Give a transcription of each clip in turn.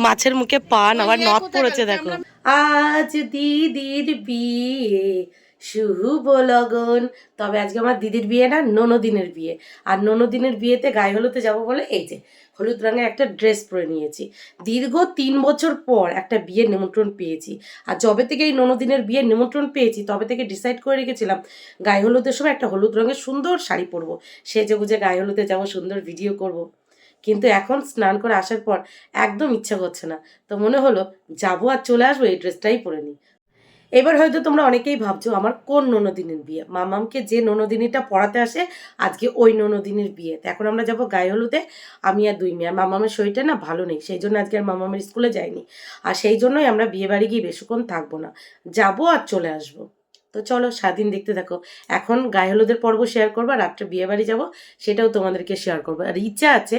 মাছের মুখে পান আবার নখ পড়েছে দেখো। আজ দিদির বিয়ে শুভ লগন। তবে আজকে আমার দিদির বিয়ে না, ননদিনের বিয়ে। আর ননদিনের বিয়েতে গায়ে হলুদে যাবো বলে এই যে হলুদ রঙের একটা ড্রেস পরে নিয়েছি। দীর্ঘ 3 বছর পর একটা বিয়ের নিমন্ত্রণ পেয়েছি। আর যবে থেকে এই ননদিনের বিয়ের নিমন্ত্রণ পেয়েছি তবে থেকে ডিসাইড করে রেখেছিলাম গায়ে হলুদের সময় একটা হলুদ রঙের সুন্দর শাড়ি পরবো, সেজে গুজে গায়ে হলুদে যাবো, সুন্দর ভিডিও করব। কিন্তু এখন স্নান করে আসার পর একদম ইচ্ছা করছে না, তো মনে হলো যাবো আর চলে আসবো, এই ড্রেসটাই পরে নিই। এবার হয়তো তোমরা অনেকেই ভাবছো আমার কোন ননদিনীর বিয়ে, মামামকে যে ননদিনীটা পড়াতে আসে আজকে ওই ননদিনীর বিয়ে। তো এখন আমরা যাবো গায়ে হলুদে, আমি আর 2 মেয়ে। আর মামামের শরীরটা না ভালো নেই, সেই জন্য আজকে আর মামামের স্কুলে যাইনি। আর সেই জন্যই আমরা বিয়ে বাড়ি গিয়ে বেশিক্ষণ থাকবো না, যাবো আর চলে আসবো। তো চলো সারাদিন দেখতে থাকো। এখন গায়ে হলুদের পর্ব শেয়ার করবো, আর রাত্রে বিয়ে বাড়ি যাবো সেটাও তোমাদেরকে শেয়ার করবো। আর ইচ্ছা আছে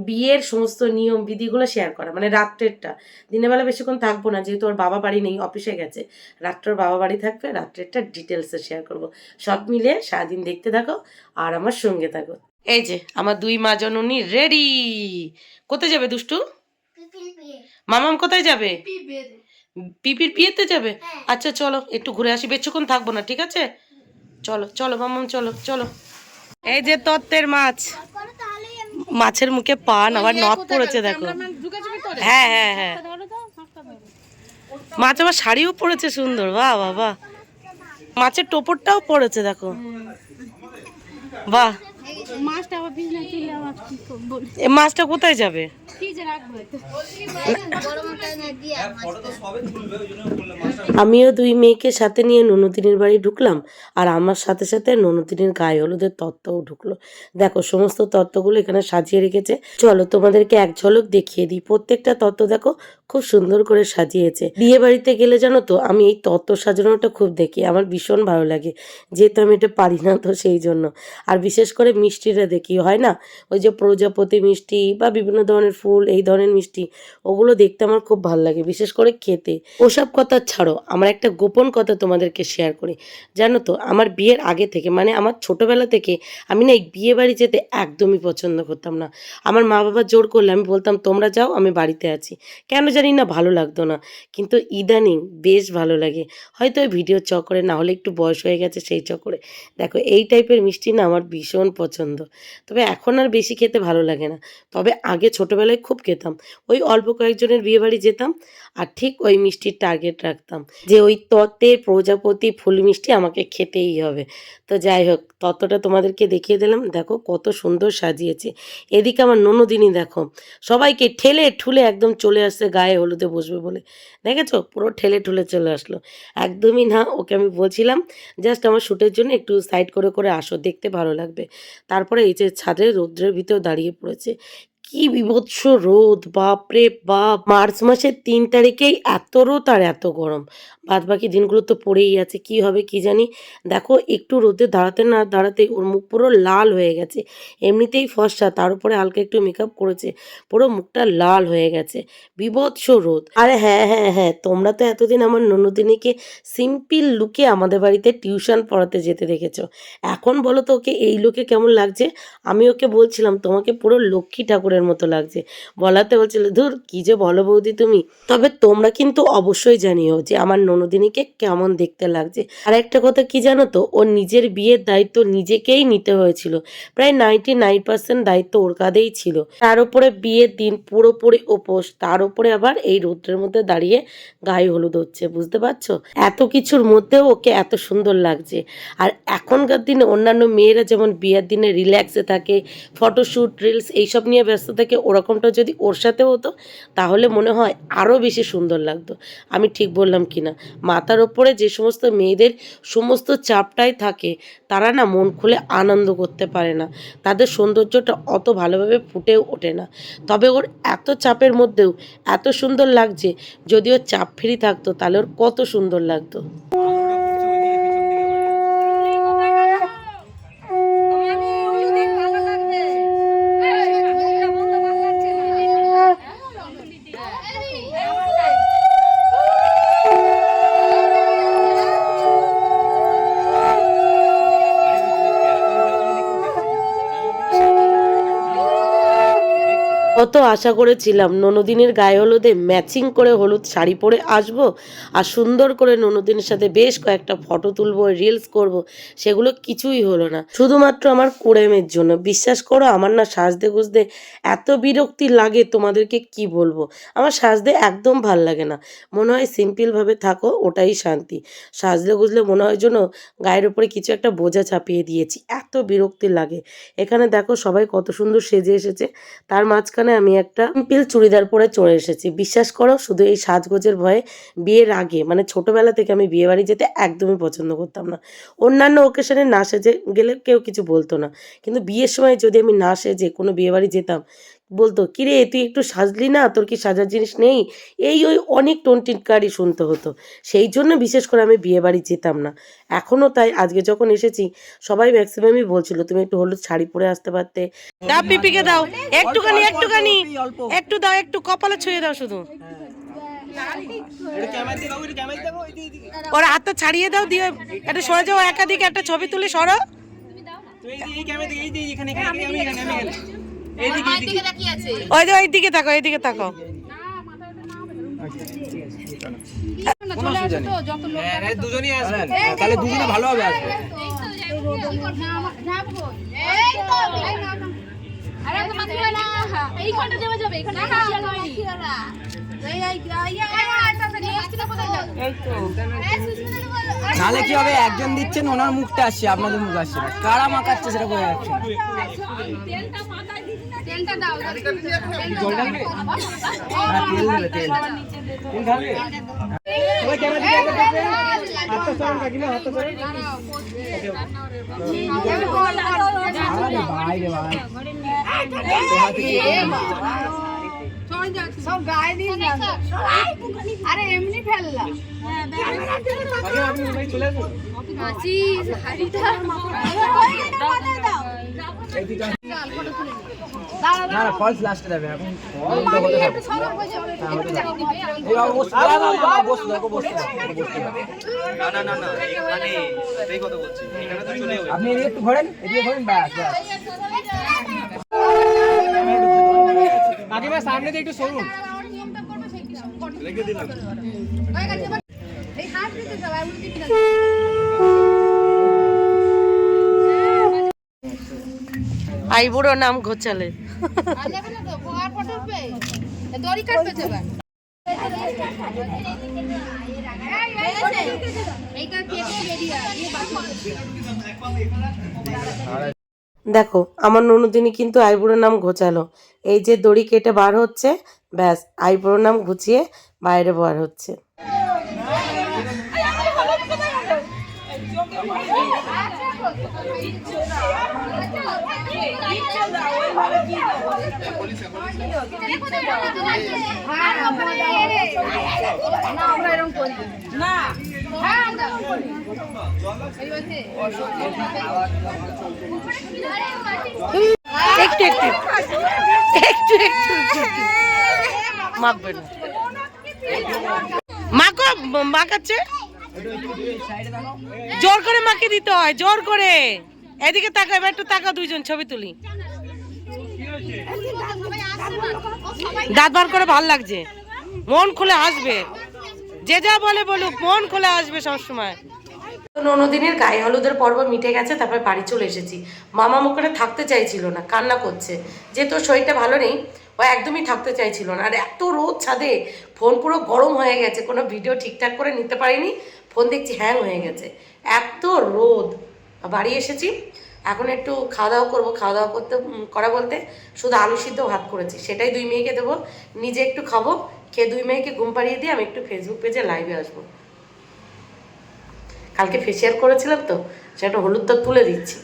বিয়ের সমস্ত নিয়ম বিধিগুলো শেয়ার করা, মানে রাত্রেরটা। দিনের বেলা বেশিক্ষণ থাকবো না, যেহেতু ওর বাবা বাড়ি নেই, অফিসে গেছে। রাত্রের বাবা বাড়ি থাকবে, রাত্রেরটা ডিটেলসে শেয়ার করবো। সব মিলিয়ে সারাদিন দেখতে থাকো আর আমার সঙ্গে থাকো। এই যে আমার 2 মা জননী রেডি। কোথায় যাবে দুষ্টু? মামাম কোথায় যাবে? পিপির বিয়েতে যাবে? আচ্ছা চলো একটু ঘুরে আসি, বেশিক্ষণ থাকবো না, ঠিক আছে? চলো চলো মামাম, চলো চলো। এই যে তত্ত্বের মাছ, মাছের মুখে পান আবার নখ পড়েছে দেখো। হ্যাঁ হ্যাঁ হ্যাঁ, মাছ আবার শাড়িও পরেছে সুন্দর, বাহ বাহ বাহ। মাছের টোপরটাও পড়েছে দেখো, বাহ। মাছটা কোথায় যাবে? আমিও 2 মেয়েকে সাথে নিয়ে ননদিনীর বাড়ি ঢুকলাম, আর আমার সাথে সাথে ননদিনীর গায়ে হলুদের তত্ত্বও ঢুকলো। দেখো সমস্ত তত্ত্বগুলো এখানে সাজিয়ে রেখেছে, চলো তোমাদেরকে এক ঝলক দেখিয়ে দিই। প্রত্যেকটা তত্ত্ব দেখো খুব সুন্দর করে সাজিয়েছে। বিয়ে বাড়িতে গেলে জানো তো আমি এই তত্ত্ব সাজানোটা খুব দেখি, আমার ভীষণ ভালো লাগে, যেহেতু আমি এটা পারি না তো সেই জন্য। আর বিশেষ করে মিষ্টিটা দেখি, হয় না ওই যে প্রজাপতি মিষ্টি বা বিভিন্ন ধরনের ফুল, এই ধরনের মিষ্টি, ওগুলো দেখতে আমার খুব ভালো লাগে, বিশেষ করে খেতে। ওসব কথা ছাড়ো, আমার একটা গোপন কথা তোমাদেরকে শেয়ার করি। জানো তো আমার বিয়ের আগে থেকে, মানে আমার ছোটবেলা থেকে আমি না এই বিয়ে বাড়ি যেতে একদমই পছন্দ করতাম না। আমার মা বাবা জোর করলে আমি বলতাম তোমরা যাও, আমি বাড়িতে আছি। কেন জানি না ভালো লাগতো না, কিন্তু ইদানিং বেশ ভালো লাগে। হয়তো ওই ভিডিওর চক্করে, না হলে একটু বয়স হয়ে গেছে সেই চক্করে। দেখো এই টাইপের মিষ্টি না আমার ভীষণ পছন্দ, তবে এখন আর বেশি খেতে ভালো লাগে না। তবে আগে ছোটবেলায় খুব খেতাম, ওই অল্প কয়েকজনের বিয়ে বাড়ি যেতাম আর ঠিক ওই মিষ্টির টার্গেট রাখতাম যে ওই তত্ত্বের প্রজাপতি ফুল মিষ্টি আমাকে খেতেই হবে। তো যাই হোক, তত্ত্বটা তোমাদেরকে দেখিয়ে দিলাম, দেখো কত সুন্দর সাজিয়েছে। এদিকে আমার ননদিনী দেখো সবাইকে ঠেলে ঠুলে একদম চলে আসছে গায়ে হলুদে বসবে বলে, দেখেছো পুরো ঠেলে ঠুলে চলে আসলো। একদমই না, ওকে আমি বলছিলাম জাস্ট আমার শ্যুটের জন্য একটু সাইড করে করে আসো, দেখতে ভালো লাগবে। তারপরে এই যে ছাদে রৌদ্রের ভিতর দাঁড়িয়ে পড়েছে, কি বিভৎস রোদ, বাপরে বাপ। মার্চ মাসের 3 তারিখেই এত রোদ আর এত গরম, বাদ বাকি দিনগুলো তো পড়েই আছে, কি হবে কি জানি। দেখো একটু রোদে দাঁড়াতে না দাঁড়াতেই ওর মুখ পুরো লাল হয়ে গেছে, এমনিতেই ফর্সা, তার উপরে হালকা একটু মেকআপ করেছে, পুরো মুখটা লাল হয়ে গেছে, বিভৎস রোদ। আরে হ্যাঁ হ্যাঁ হ্যাঁ, তোমরা তো এতদিন আমার ননদিনীকে সিম্পল লুকে আমাদের বাড়িতে টিউশন পড়াতে যেতে দেখেছো, এখন বলো তো ওকে এই লুকে কেমন লাগছে? আমি ওকে বলছিলাম তোমাকে পুরো লক্ষ্মী ঠাকুরের মতো লাগছে, বলাতে বলছিল ধুর কি যে বলো বৌদি তুমি। তবে তোমরা কিন্তু অবশ্যই জানিও যে আমার ননদিনীকে কেমন দেখতে লাগছে। আর একটা কথা কি জানো তো, ওর নিজের বিয়ের দায়িত্ব নিজেকেই নিতে হয়েছিল, প্রায় 99% দায়িত্ব ওর কাঁধেই ছিল। তার উপরে বিয়ের দিন পুরোপুরি উপোস, তার উপরে আবার এই রৌদ্রের মধ্যে দাঁড়িয়ে গায়ে হলুদ হচ্ছে, বুঝতে পারছো? এত কিছুর মধ্যেও ওকে এত সুন্দর লাগছে। আর এখনকার দিনে অন্যান্য মেয়েরা যেমন বিয়ের দিনে রিল্যাক্সে থাকে, ফটোশ্যুট রিলস এইসব নিয়ে ব্যস্ত থাকে, ওরকমটা যদি ওর সাথে হতো তাহলে মনে হয় আরও বেশি সুন্দর লাগতো। আমি ঠিক বললাম কি না? মাথার ওপরে যে সমস্ত মেয়েদের সমস্ত চাপটাই থাকে তারা না মন খুলে আনন্দ করতে পারে না, তাদের সৌন্দর্যটা অত ভালোভাবে ফুটেও ওঠে না। তবে ওর এত চাপের মধ্যেও এত সুন্দর লাগছে, যদি ওর চাপ ফ্রি থাকতো তাহলে ওর কত সুন্দর লাগতো। কত আশা করেছিলাম ননদিনীর গায়ে হলুদে ম্যাচিং করে হলুদ শাড়ি পরে আসবো আর সুন্দর করে ননদিনীর সাথে বেশ কয়েকটা ফটো তুলবো, রিলস করব, সেগুলো কিছুই হলো না। শুধুমাত্র আমার কুড়েমের জন্য। বিশ্বাস করো আমার না সাজতে গুজতে এত বিরক্তি লাগে, তোমাদেরকে কি বলবো। আমার সাজতে একদম ভাল লাগে না, মনে হয় সিম্পলভাবে থাকো ওটাই শান্তি। সাজলে গুজলে মনে হয় যেন গায়ের উপরে কিছু একটা বোঝা চাপিয়ে দিয়েছি, এত বিরক্তি লাগে। এখানে দেখো সবাই কত সুন্দর সেজে এসেছে, তার মাঝখানে আমি একটা সিম্পল চুড়িদার পরে চলে এসেছি। বিশ্বাস করো শুধু এই সাজগোজের ভয়ে বিয়ের আগে মানে ছোটবেলা থেকে আমি বিয়ে বাড়ি যেতে একদমই পছন্দ করতাম না। অন্যান্য ওকেশনে না সেজে গেলে কেউ কিছু বলতো না, কিন্তু বিয়ের সময় যদি আমি না সেজে কোনো বিয়ে বাড়ি যেতাম বলতো কিরে তুই একটু সাজলি না, তোর কি সাজার জিনিস নেই, এই ওই অনেক টোনটিটকারি শুনতে হতো। সেই জন্য বিশেষ করে আমি বিয়ে বাড়ি যেতাম না। এখনও তাই, আজকে যখন এসেছি সবাই ম্যাক্সিমামই বলছিল তুমি একটু হলুদ শাড়ি পরে আসতে পারতে। দাও পিপিকে দাও একটুখানি একটুখানি, একটু দাও, একটু কপালে ছুঁয়ে দাও শুধু, ওর হাতটা ছাড়িয়ে দাও, দিয়ে একটা সরে যাও একাদিকে একটা ছবি তুলে সরো। ওই যে ওইদিকে তাকো, এইদিকে তাকো। দুজনই আসবেন তাহলে দুজনে ভালো হবে। নাহলে কি হবে, একজন দিচ্ছেন ওনার মুখটা আসছে আপনাদের মুখ আসছে না, কারা মাখাচ্ছে সেটা বোঝা যাচ্ছে না। সব গায়ে দিয়ে আরে এমনি ফেললাম ফলস লাস্টে যাবে এখন। আপনি একটু ঘোরেন, এদিকে ঘোরেন, ব্যাস ব্যাস। সামনে দিয়ে একটু সরুন। আইবুড়ো নাম ঘোচালে দেখো আমার ননদিনী কিন্তু আইবুড়োর নাম ঘোচালো। এই যে দড়ি কেটে বার হচ্ছে, ব্যাস আইবুড়োর নাম ঘুচিয়ে বাইরে বার হচ্ছে। একটু একটু একটু একটু মাখবে না, মাখো, মাখাচ্ছে জোর করে মাখিয়ে দিতে হয়, জোর করে। এদিকে তাকাও, এবার একটু তাকাও, দুইজন ছবি তুলি। দাঁত বার করে ভাল লাগছে, মন খুলে আসবে, যে যা বলে বলুক মন খুলে আসবে সবসময়। ননদিনের গায়ে হলুদের পর্ব মিটে গেছে, তারপর বাড়ি চলে এসেছি। মামা ওখানে থাকতে চাইছিল না, কান্না করছে যে তোর শরীরটা ভালো নেই, ও একদমই থাকতে চাইছিল না। আর এত রোদ ছাদে, ফোন পুরো গরম হয়ে গেছে, কোনো ভিডিও ঠিকঠাক করে নিতে পারিনি, ফোন দেখছি হ্যাং হয়ে গেছে, এত রোদ। বাড়ি এসেছি, এখন একটু খাওয়া দাওয়া করবো। খাওয়া দাওয়া করা বলতে শুধু আলু সিদ্ধ ভাত করেছি, সেটাই দুই মেয়েকে দেবো, নিজে একটু খাবো, খেয়ে দুই মেয়েকে ঘুম পাড়িয়ে দিয়ে আমি একটু ফেসবুক পেজে লাইভে আসবো। কালকে ফেসিয়াল করেছিলাম তো, সেটা হলুদটা তুলে দিচ্ছি।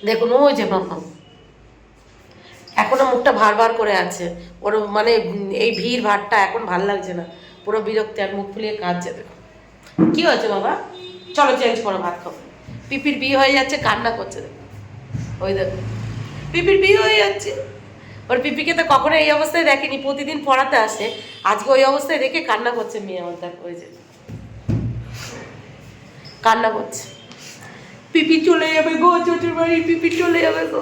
দেখুন ওই যে মাম্মা এখনো মুখটা ভার ভার করে আছে, ওর মানে এই ভিড় ভারটা এখন ভাল লাগছে না, পুরো বিরক্তি, আর মুখ ফুলিয়ে কাঁদছে। দেখো কি হয়েছে বাবা, চলো চেঞ্জ করো, ভাত খাবো। পিপির বিয়ে হয়ে যাচ্ছে, কান্না করছে। দেখো ওই দেখো পিপির বিয়ে হয়ে যাচ্ছে। ওর পিপিকে তো কখনো এই অবস্থায় দেখেনি, প্রতিদিন পড়াতে আসে, আজকে ওই অবস্থায় দেখে কান্না করছে মেয়ে আমার। দেখো ওই যে কান্না করছে, পিপি চলে যাবে গো, ছোটোর বাড়ি পিপি চলে যাবে গো,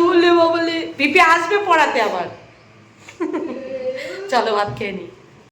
বলে বাবলে। পিপি আসবে পড়াতে আবার। চলো ভাত খেয়ে নি।